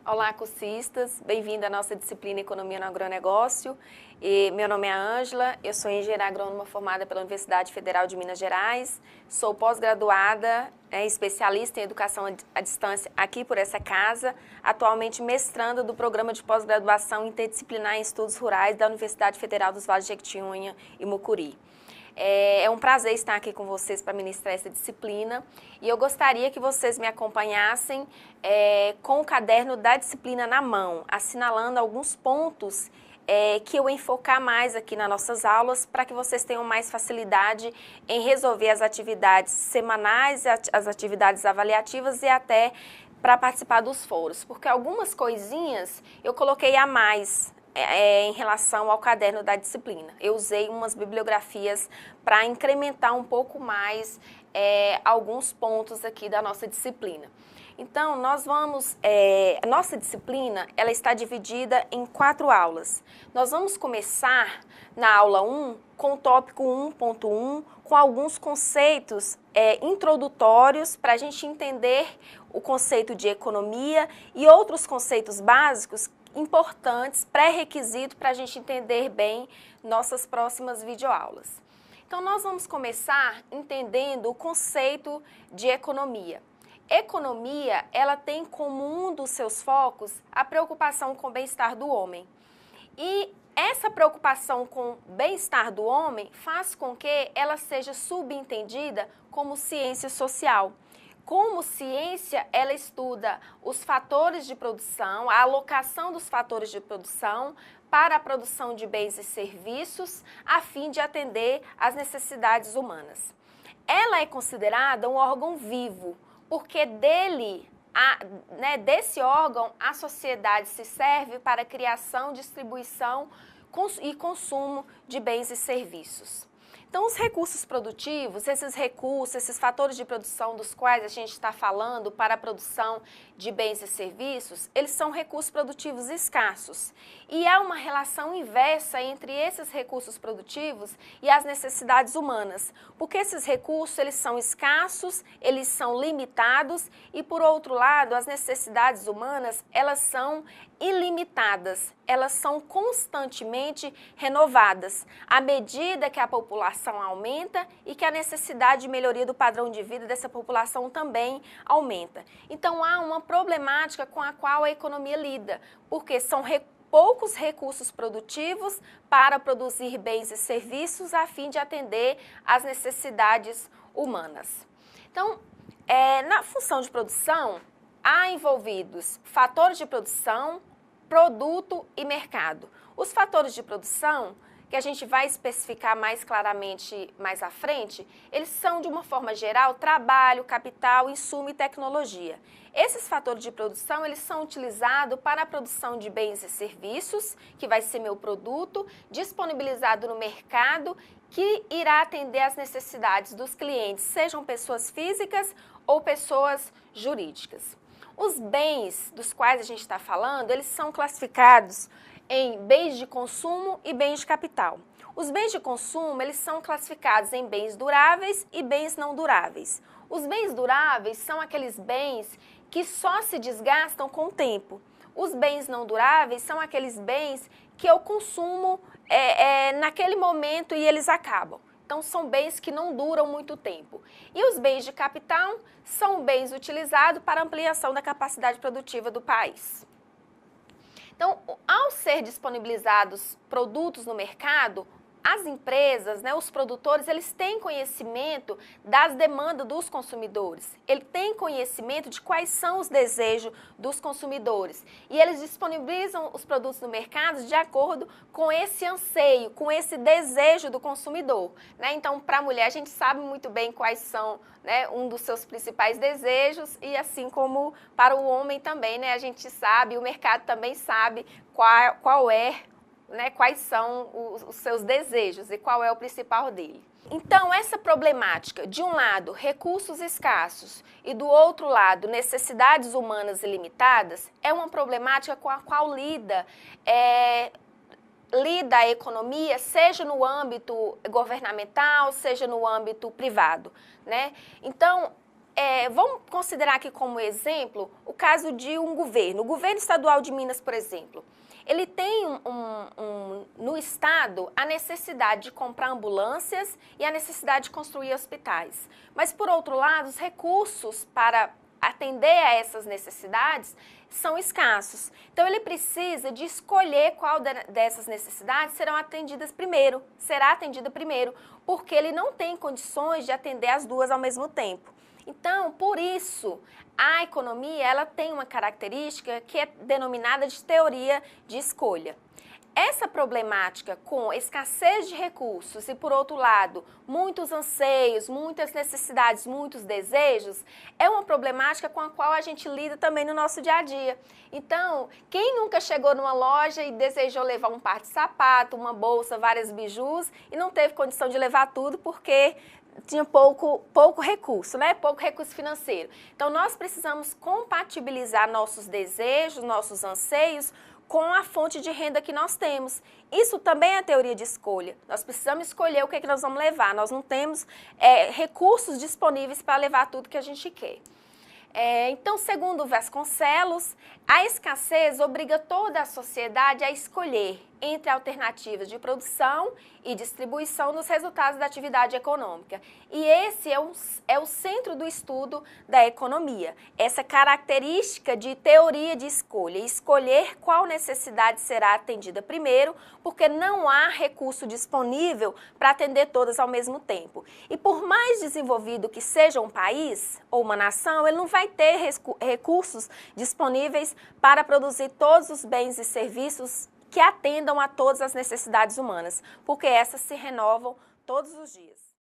Olá, cursistas, bem-vindo à nossa disciplina Economia no Agronegócio. Meu nome é Ângela, eu sou engenheira agrônoma formada pela Universidade Federal de Minas Gerais, sou pós-graduada, especialista em educação à distância aqui por essa casa, atualmente mestranda do programa de pós-graduação interdisciplinar em estudos rurais da Universidade Federal dos Vales de Jequitinhonha e Mucuri. É um prazer estar aqui com vocês para ministrar essa disciplina e eu gostaria que vocês me acompanhassem com o caderno da disciplina na mão, assinalando alguns pontos que eu vou enfocar mais aqui nas nossas aulas para que vocês tenham mais facilidade em resolver as atividades semanais, as atividades avaliativas e até para participar dos foros, porque algumas coisinhas eu coloquei a mais em relação ao caderno da disciplina. Eu usei umas bibliografias para incrementar um pouco mais alguns pontos aqui da nossa disciplina. Então, a nossa disciplina, ela está dividida em 4 aulas. Nós vamos começar na aula 1 com o tópico 1.1, com alguns conceitos introdutórios para a gente entender o conceito de economia e outros conceitos básicos importantes, pré-requisito para a gente entender bem nossas próximas videoaulas. Então, nós vamos começar entendendo o conceito de economia. Economia, ela tem como um dos seus focos a preocupação com o bem-estar do homem. E essa preocupação com o bem-estar do homem faz com que ela seja subentendida como ciência social. Como ciência, ela estuda os fatores de produção, a alocação dos fatores de produção para a produção de bens e serviços, a fim de atender às necessidades humanas. Ela é considerada um órgão vivo, porque desse órgão, a sociedade se serve para a criação, distribuição e consumo de bens e serviços. Então, os recursos produtivos, esses fatores de produção dos quais a gente está falando para a produção de bens e serviços, eles são recursos produtivos escassos. E há uma relação inversa entre esses recursos produtivos e as necessidades humanas, porque esses recursos, eles são escassos, eles são limitados e, por outro lado, as necessidades humanas, elas são ilimitadas, elas são constantemente renovadas, à medida que a população aumenta e que a necessidade de melhoria do padrão de vida dessa população também aumenta. Então, há uma problemática com a qual a economia lida, porque são poucos recursos produtivos para produzir bens e serviços a fim de atender às necessidades humanas. Então, na função de produção, há envolvidos fatores de produção, produto e mercado. Os fatores de produção, que a gente vai especificar mais claramente mais à frente, eles são, de uma forma geral, trabalho, capital, insumo e tecnologia. Esses fatores de produção, eles são utilizados para a produção de bens e serviços, que vai ser meu produto, disponibilizado no mercado, que irá atender às necessidades dos clientes, sejam pessoas físicas ou pessoas jurídicas. Os bens dos quais a gente está falando, eles são classificados em bens de consumo e bens de capital. Os bens de consumo, eles são classificados em bens duráveis e bens não duráveis. Os bens duráveis são aqueles bens que só se desgastam com o tempo. Os bens não duráveis são aqueles bens que eu consumo naquele momento e eles acabam. Então, são bens que não duram muito tempo. E os bens de capital são bens utilizados para ampliação da capacidade produtiva do país. Então, ao ser disponibilizados produtos no mercado, as empresas, os produtores, eles têm conhecimento das demandas dos consumidores. Ele tem conhecimento de quais são os desejos dos consumidores. E eles disponibilizam os produtos no mercado de acordo com esse anseio, com esse desejo do consumidor. Então, para a mulher, a gente sabe muito bem quais são um dos seus principais desejos e assim como para o homem também, a gente sabe, o mercado também sabe quais são os seus desejos e qual é o principal dele. Então, essa problemática, de um lado, recursos escassos e do outro lado, necessidades humanas ilimitadas, é uma problemática com a qual lida a economia, seja no âmbito governamental, seja no âmbito privado. Então, vamos considerar aqui como exemplo o caso de um governo. O governo estadual de Minas, por exemplo. Ele tem no estado a necessidade de comprar ambulâncias e a necessidade de construir hospitais. Mas, por outro lado, os recursos para atender a essas necessidades são escassos. Então, ele precisa de escolher qual dessas necessidades será atendida primeiro, porque ele não tem condições de atender as duas ao mesmo tempo. Então, por isso, a economia ela tem uma característica que é denominada de teoria de escolha. Essa problemática com escassez de recursos e, por outro lado, muitos anseios, muitas necessidades, muitos desejos, é uma problemática com a qual a gente lida também no nosso dia a dia. Então, quem nunca chegou numa loja e desejou levar um par de sapato, uma bolsa, várias bijus e não teve condição de levar tudo porque tinha pouco recurso, né? Pouco recurso financeiro. Então, nós precisamos compatibilizar nossos desejos, nossos anseios com a fonte de renda que nós temos. Isso também é teoria de escolha. Nós precisamos escolher o que é que nós vamos levar. Nós não temos recursos disponíveis para levar tudo que a gente quer. Então, segundo Vasconcelos, a escassez obriga toda a sociedade a escolher entre alternativas de produção e distribuição dos resultados da atividade econômica. E esse é o centro do estudo da economia, essa característica de teoria de escolha, escolher qual necessidade será atendida primeiro, porque não há recurso disponível para atender todas ao mesmo tempo. E por mais desenvolvido que seja um país ou uma nação, ele não vai ter recursos disponíveis para produzir todos os bens e serviços que atendam a todas as necessidades humanas, porque essas se renovam todos os dias.